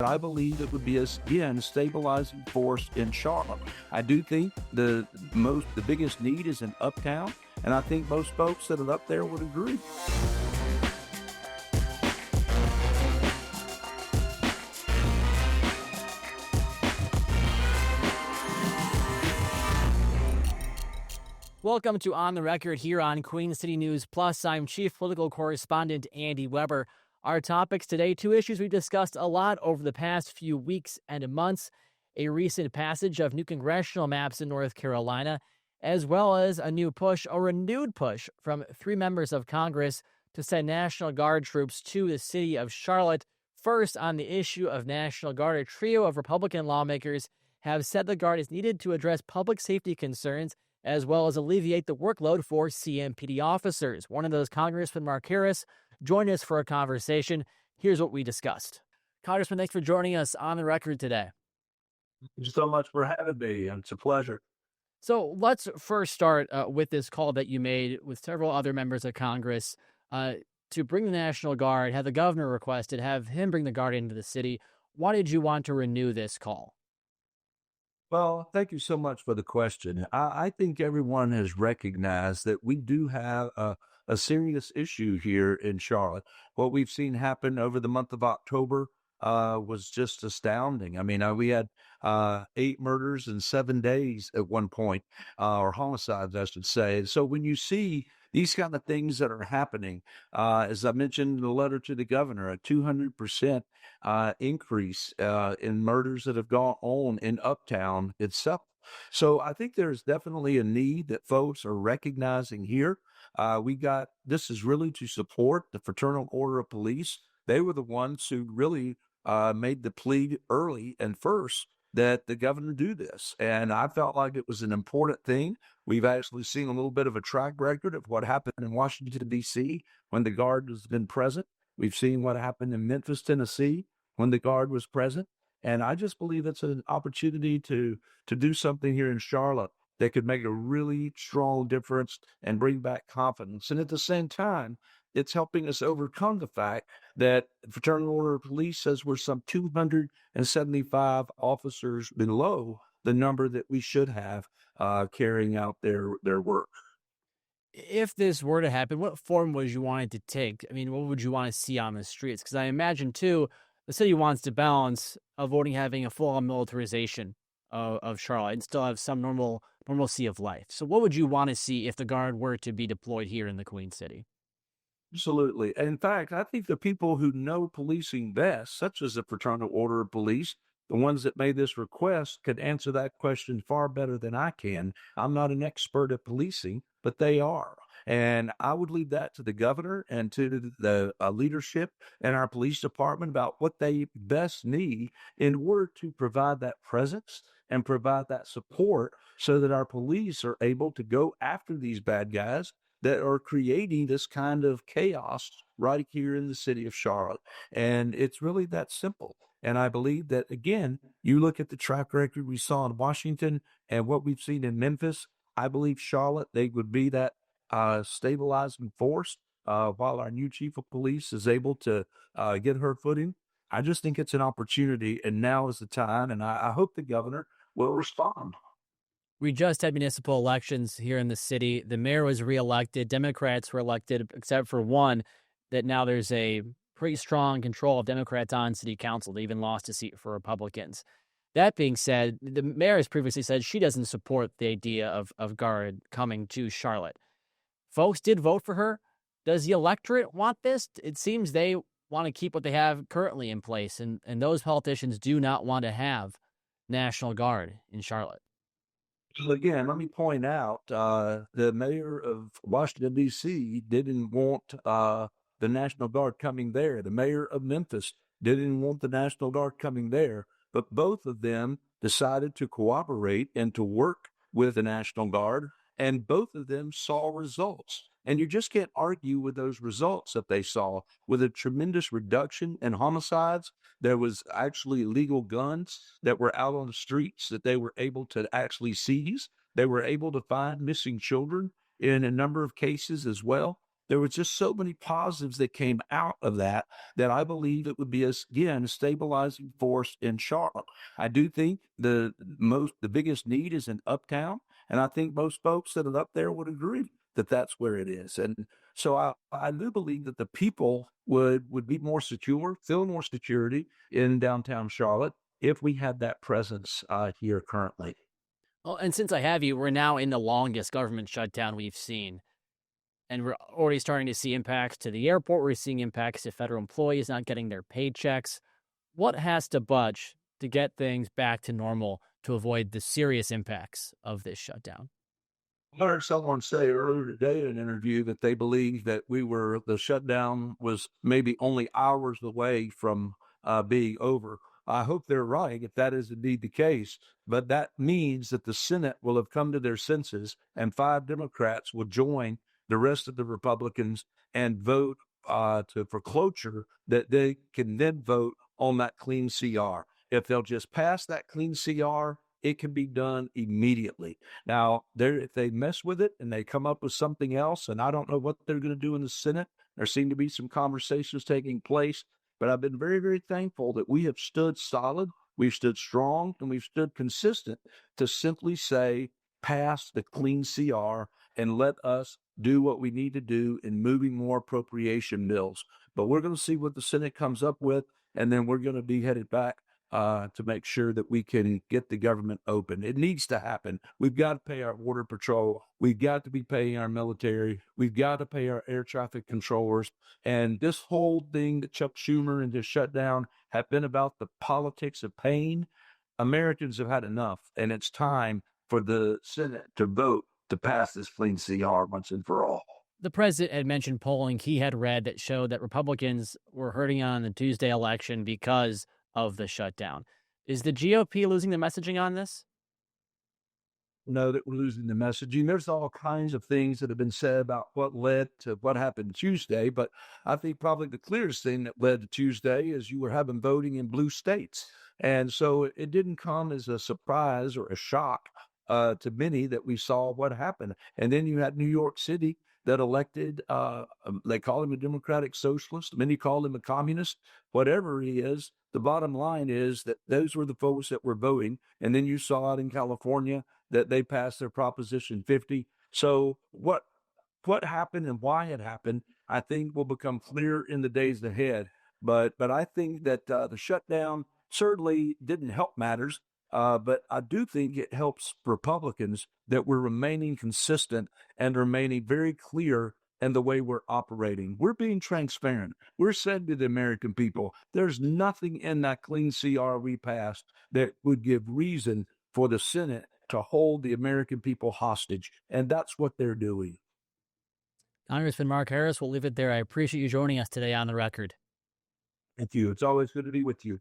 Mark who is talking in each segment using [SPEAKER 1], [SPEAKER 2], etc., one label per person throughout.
[SPEAKER 1] I believe it would be, again, stabilizing force in Charlotte. I do think the biggest need is in Uptown, and I think most folks that are up there would agree.
[SPEAKER 2] Welcome to On the Record here on Queen City News Plus. I'm Chief Political Correspondent Andy Weber. Our topics today, two issues we've discussed a lot over the past few weeks and months: a recent passage of new congressional maps in North Carolina, as well as a renewed push from three members of Congress to send National Guard troops to the city of Charlotte. First, on the issue of National Guard, a trio of Republican lawmakers have said the Guard is needed to address public safety concerns as well as alleviate the workload for CMPD officers. One of those, Congressman Mark Harris, joined us for a conversation. Here's what we discussed. Congressman, thanks for joining us on the record today.
[SPEAKER 1] Thank you so much for having me. It's a pleasure.
[SPEAKER 2] So let's first start with this call that you made with several other members of Congress to bring the National Guard, have the governor requested, have him bring the Guard into the city. Why did you want to renew this call?
[SPEAKER 1] Well, thank you so much for the question. I think everyone has recognized that we do have a serious issue here in Charlotte. What we've seen happen over the month of October was just astounding. I mean, we had 8 murders in 7 days at one point, or homicides, I should say. So when you see these kind of things that are happening, as I mentioned in the letter to the governor, a 200% increase in murders that have gone on in Uptown itself. So I think there's definitely a need that folks are recognizing here. This is really to support the Fraternal Order of Police. They were the ones who really made the plea early and first that the governor do this. And I felt like it was an important thing. We've actually seen a little bit of a track record of what happened in Washington, D.C. when the Guard has been present. We've seen what happened in Memphis, Tennessee when the Guard was present. And I just believe it's an opportunity to do something here in Charlotte that could make a really strong difference and bring back confidence. And at the same time, it's helping us overcome the fact that the Fraternal Order of Police says we're some 275 officers below the number that we should have carrying out their work.
[SPEAKER 2] If this were to happen, what form would you want it to take? I mean, what would you want to see on the streets? Because I imagine, too, the city wants to balance avoiding having a full-on militarization of Charlotte and still have some normalcy of life. So what would you want to see if the Guard were to be deployed here in the Queen City?
[SPEAKER 1] Absolutely. In fact, I think the people who know policing best, such as the Fraternal Order of Police, the ones that made this request, could answer that question far better than I can. I'm not an expert at policing, but they are. And I would leave that to the governor and to the leadership and our police department about what they best need in order to provide that presence and provide that support so that our police are able to go after these bad guys that are creating this kind of chaos right here in the city of Charlotte. And it's really that simple. And I believe that, again, you look at the track record we saw in Washington and what we've seen in Memphis, I believe Charlotte, they would be that stabilizing force while our new chief of police is able to get her footing. I just think it's an opportunity, and now is the time, and I hope the governor will respond.
[SPEAKER 2] We just had municipal elections here in the city. The mayor was reelected. Democrats were elected, except for one, that now there's a pretty strong control of Democrats on city council. They even lost a seat for Republicans. That being said, the mayor has previously said she doesn't support the idea of Guard coming to Charlotte. Folks did vote for her. Does the electorate want this? It seems they want to keep what they have currently in place, and those politicians do not want to have National Guard in Charlotte.
[SPEAKER 1] Well, again, let me point out the mayor of Washington, D.C. didn't want the National Guard coming there. The mayor of Memphis didn't want the National Guard coming there. But both of them decided to cooperate and to work with the National Guard, and both of them saw results. And you just can't argue with those results that they saw with a tremendous reduction in homicides. There was actually legal guns that were out on the streets that they were able to actually seize. They were able to find missing children in a number of cases as well. There was just so many positives that came out of that that I believe it would be, again, a stabilizing force in Charlotte. I do think the biggest need is in Uptown, and I think most folks that are up there would agree that that's where it is. And so I do believe that the people would be more secure, feel more security in downtown Charlotte if we had that presence here currently.
[SPEAKER 2] Well, and since I have you, we're now in the longest government shutdown we've seen. And we're already starting to see impacts to the airport. We're seeing impacts to federal employees not getting their paychecks. What has to budge to get things back to normal to avoid the serious impacts of this shutdown?
[SPEAKER 1] I heard someone say earlier today in an interview that they believe that the shutdown was maybe only hours away from being over. I hope they're right if that is indeed the case, but that means that the Senate will have come to their senses and 5 Democrats will join the rest of the Republicans and vote for cloture that they can then vote on that clean CR. If they'll just pass that clean CR, it can be done immediately. Now, if they mess with it and they come up with something else, and I don't know what they're going to do in the Senate, there seem to be some conversations taking place, but I've been very, very thankful that we have stood solid, we've stood strong, and we've stood consistent to simply say, pass the clean CR and let us do what we need to do in moving more appropriation bills. But we're going to see what the Senate comes up with, and then we're going to be headed back to make sure that we can get the government open. It needs to happen. We've got to pay our border patrol. We've got to be paying our military. We've got to pay our air traffic controllers. And this whole thing that Chuck Schumer and this shutdown have been about the politics of pain. Americans have had enough, and it's time for the Senate to vote to pass this clean CR once and for all.
[SPEAKER 2] The president had mentioned polling he had read that showed that Republicans were hurting on the Tuesday election because of the shutdown. Is the GOP losing the messaging on this?
[SPEAKER 1] Know that we're losing the messaging. There's all kinds of things that have been said about what led to what happened Tuesday, but I think probably the clearest thing that led to Tuesday is you were having voting in blue states. And so it didn't come as a surprise or a shock to many that we saw what happened. And then you had New York City that elected, they call him a Democratic Socialist, many call him a communist, whatever he is. The bottom line is that those were the folks that were voting. And then you saw it in California that they passed their Proposition 50. So what happened and why it happened, I think will become clear in the days ahead. But I think that the shutdown certainly didn't help matters. But I do think it helps Republicans that we're remaining consistent and remaining very clear in the way we're operating. We're being transparent. We're saying to the American people, there's nothing in that clean CR we passed that would give reason for the Senate to hold the American people hostage. And that's what they're doing.
[SPEAKER 2] Congressman Mark Harris, we'll leave it there. I appreciate you joining us today on the record.
[SPEAKER 1] Thank you. It's always good to be with you.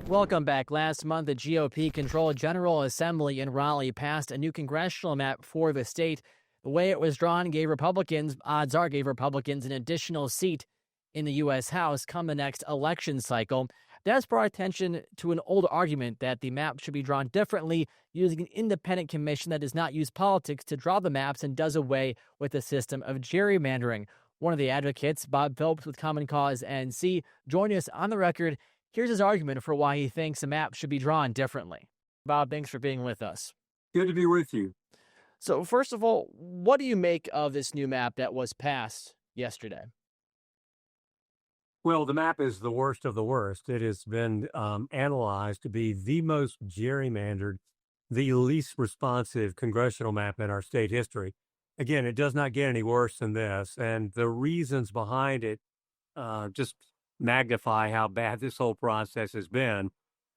[SPEAKER 2] Welcome back. Last month, the GOP controlled General Assembly in Raleigh passed a new congressional map for the state. The way it was drawn gave Republicans, odds are, gave Republicans an additional seat in the U.S. House come the next election cycle. That's brought attention to an old argument that the map should be drawn differently using an independent commission that does not use politics to draw the maps and does away with the system of gerrymandering. One of the advocates, Bob Phillips with Common Cause NC, joined us on the record. Here's his argument for why he thinks the map should be drawn differently. Bob, thanks for being with us.
[SPEAKER 3] Good to be with you.
[SPEAKER 2] So first of all, what do you make of this new map that was passed yesterday?
[SPEAKER 3] Well, the map is the worst of the worst. It has been analyzed to be the most gerrymandered, the least responsive congressional map in our state history. Again, it does not get any worse than this. And the reasons behind it just magnify how bad this whole process has been.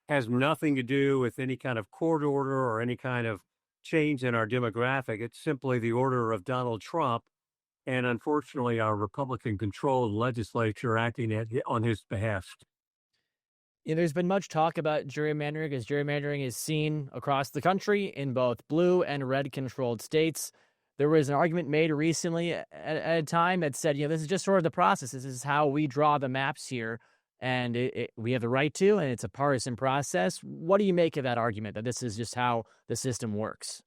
[SPEAKER 3] Has nothing to do with any kind of court order or any kind of change in our demographic. It's simply the order of Donald Trump and unfortunately our Republican-controlled legislature acting on his behest.
[SPEAKER 2] There's been much talk about gerrymandering as gerrymandering is seen across the country in both blue and red controlled states. There was an argument made recently at a time that said, this is just sort of the process. This is how we draw the maps here, and we have the right to, and it's a partisan process. What do you make of that argument, that this is just how the system works?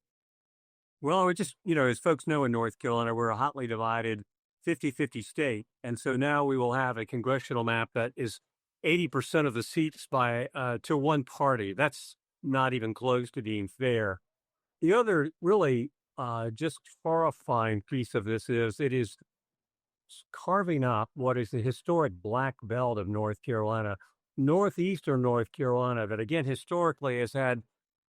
[SPEAKER 3] Well, we just, as folks know in North Carolina, we're a hotly divided 50-50 state. And so now we will have a congressional map that is 80% of the seats by to one party. That's not even close to being fair. The other really just horrifying piece of this is it is carving up what is the historic black belt of North Carolina, northeastern North Carolina, that again historically has had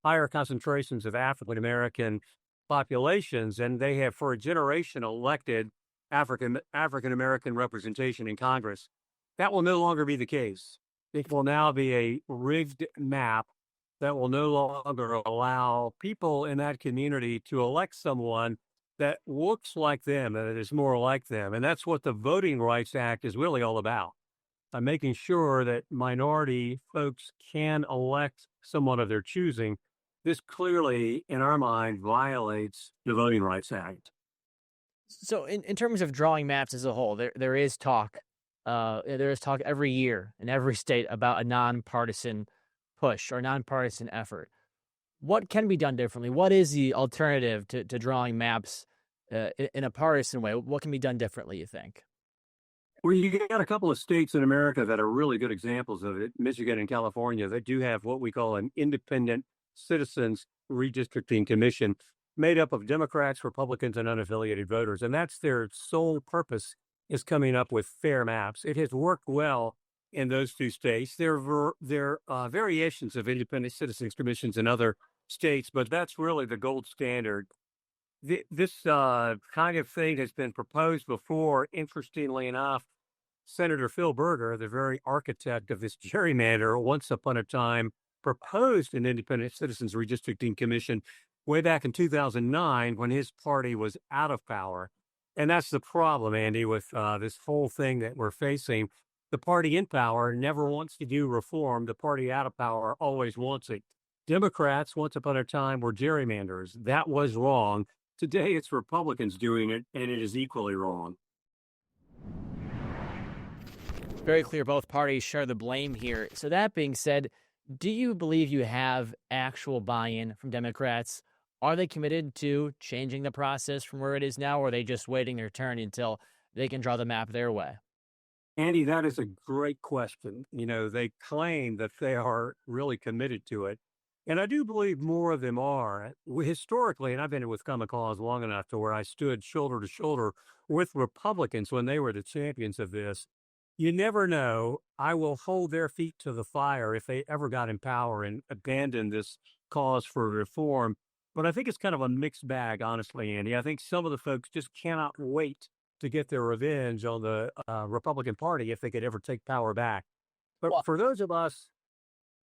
[SPEAKER 3] higher concentrations of African American populations, and they have for a generation elected African American representation in Congress. That will no longer be the case. It will now be a rigged map that will no longer allow people in that community to elect someone that looks like them, that is more like them. And that's what the Voting Rights Act is really all about. Making sure that minority folks can elect someone of their choosing. This clearly, in our mind, violates the Voting Rights Act.
[SPEAKER 2] So, in terms of drawing maps as a whole, there is talk. There is talk every year in every state about a nonpartisan push or nonpartisan effort. What can be done differently? What is the alternative to drawing maps in a partisan way? What can be done differently, you think?
[SPEAKER 3] Well, you got a couple of states in America that are really good examples of it. Michigan and California, they do have what we call an independent citizens redistricting commission made up of Democrats, Republicans, and unaffiliated voters. And that's their sole purpose, is coming up with fair maps. It has worked well in those two states. There are variations of independent citizens commissions in other states, but that's really the gold standard. This kind of thing has been proposed before. Interestingly enough, Senator Phil Berger, the very architect of this gerrymander, once upon a time proposed an independent citizens redistricting commission way back in 2009 when his party was out of power. And that's the problem, Andy, with this whole thing that we're facing. The party in power never wants to do reform. The party out of power always wants it. Democrats, once upon a time, were gerrymanders. That was wrong. Today, it's Republicans doing it, and it is equally wrong.
[SPEAKER 2] Very clear both parties share the blame here. So that being said, do you believe you have actual buy-in from Democrats? Are they committed to changing the process from where it is now, or are they just waiting their turn until they can draw the map their way?
[SPEAKER 3] Andy, that is a great question. They claim that they are really committed to it. And I do believe more of them are. Historically, and I've been with Common Cause long enough to where I stood shoulder to shoulder with Republicans when they were the champions of this. You never know. I will hold their feet to the fire if they ever got in power and abandoned this cause for reform. But I think it's kind of a mixed bag, honestly, Andy. I think some of the folks just cannot wait to get their revenge on the Republican Party if they could ever take power back. But
[SPEAKER 2] Well,
[SPEAKER 3] for those of us,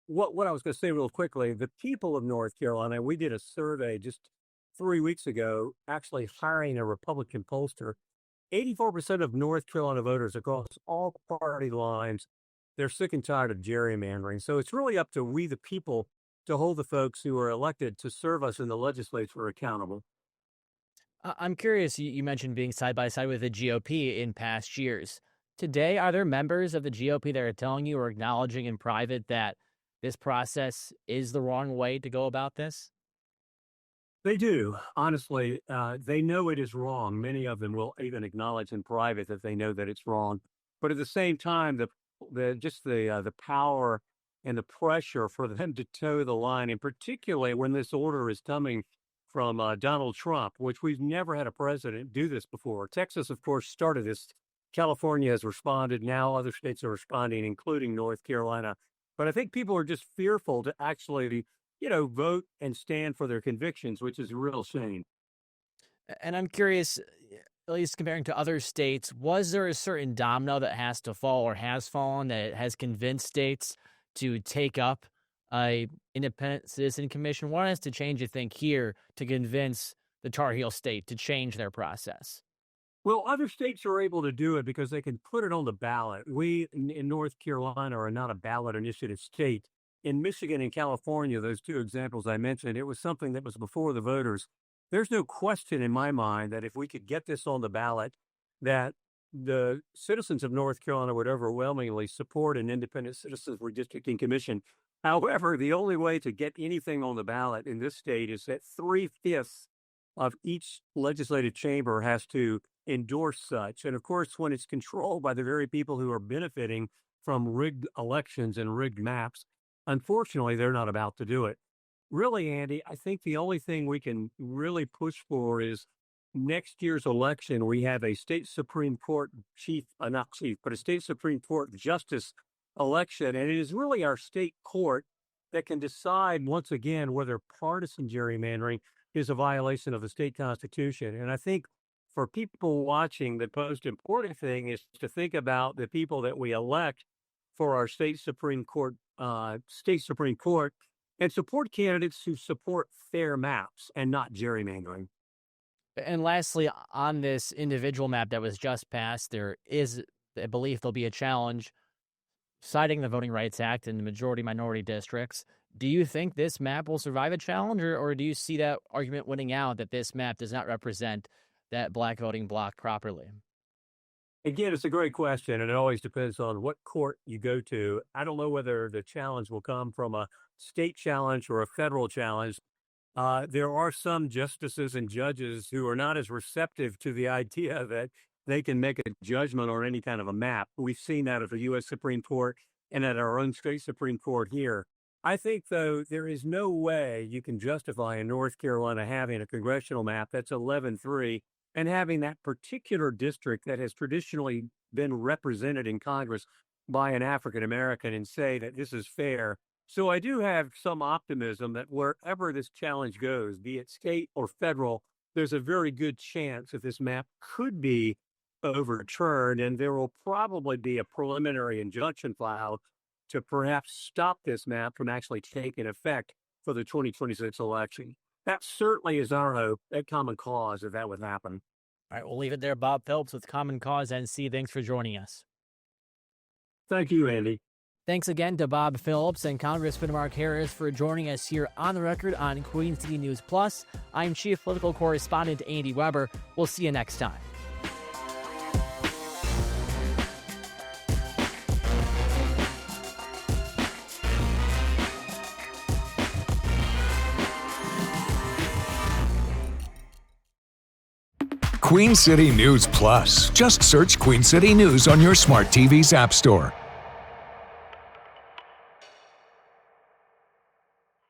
[SPEAKER 3] what I was going to say real quickly, the people of North Carolina, we did a survey just 3 weeks ago, actually hiring a Republican pollster. 84% of North Carolina voters across all party lines, they're sick and tired of gerrymandering. So it's really up to we, the people, to hold the folks who are elected to serve us in the legislature accountable.
[SPEAKER 2] I'm curious, you mentioned being side by side with the GOP in past years. Today, are there members of the GOP that are telling you or acknowledging in private that this process is the wrong way to go about this?
[SPEAKER 3] They do. Honestly, they know it is wrong. Many of them will even acknowledge in private that they know that it's wrong. But at the same time, the power and the pressure for them to toe the line, and particularly when this order is coming from Donald Trump, which we've never had a president do this before. Texas, of course, started this. California has responded. Now other states are responding, including North Carolina. But I think people are just fearful to actually, vote and stand for their convictions, which is a real shame.
[SPEAKER 2] And I'm curious, at least comparing to other states, was there a certain domino that has to fall or has fallen that has convinced states to take up a independent citizen commission? What has to change, you think, here to convince the Tar Heel state to change their process?
[SPEAKER 3] Well, other states are able to do it because they can put it on the ballot. We in North Carolina are not a ballot initiative state. In Michigan and California, those two examples I mentioned, it was something that was before the voters. There's no question in my mind that if we could get this on the ballot, that the citizens of North Carolina would overwhelmingly support an independent citizens redistricting commission. However, the only way to get anything on the ballot in this state is that 3/5 of each legislative chamber has to endorse such. And of course, when it's controlled by the very people who are benefiting from rigged elections and rigged maps, unfortunately, they're not about to do it. Really, Andy, I think the only thing we can really push for is next year's election. We have a state Supreme Court not chief, but a state Supreme Court justice election. And it is really our state court that can decide once again whether partisan gerrymandering is a violation of the state constitution. And I think for people watching, the most important thing is to think about the people that we elect for our state Supreme Court, and support candidates who support fair maps and not gerrymandering.
[SPEAKER 2] And lastly, on this individual map that was just passed, there is a belief there'll be a challenge citing the Voting Rights Act in the majority-minority districts. Do you think this map will survive a challenge, or do you see that argument winning out that this map does not represent that black voting bloc properly?
[SPEAKER 3] Again, it's a great question, and it always depends on what court you go to. I don't know whether the challenge will come from a state challenge or a federal challenge. There are some justices and judges who are not as receptive to the idea that they can make a judgment on any kind of a map. We've seen that at the U.S. Supreme Court and at our own state Supreme Court here. I think, though, there is no way you can justify in North Carolina having a congressional map that's 11-3 and having that particular district that has traditionally been represented in Congress by an African American and say that this is fair. So I do have some optimism that wherever this challenge goes, be it state or federal, there's a very good chance that this map could be overturned, and there will probably be a preliminary injunction filed to perhaps stop this map from actually taking effect for the 2026 election. That certainly is our hope at Common Cause that would happen.
[SPEAKER 2] All right, we'll leave it there. Bob Phillips with Common Cause NC. Thanks for joining us.
[SPEAKER 3] Thank you, Andy.
[SPEAKER 2] Thanks again to Bob Phillips and Congressman Mark Harris for joining us here on the record on Queen City News Plus. I'm Chief Political Correspondent Andy Weber. We'll see you next time.
[SPEAKER 4] Queen City News Plus. Just search Queen City News on your smart TV's app store.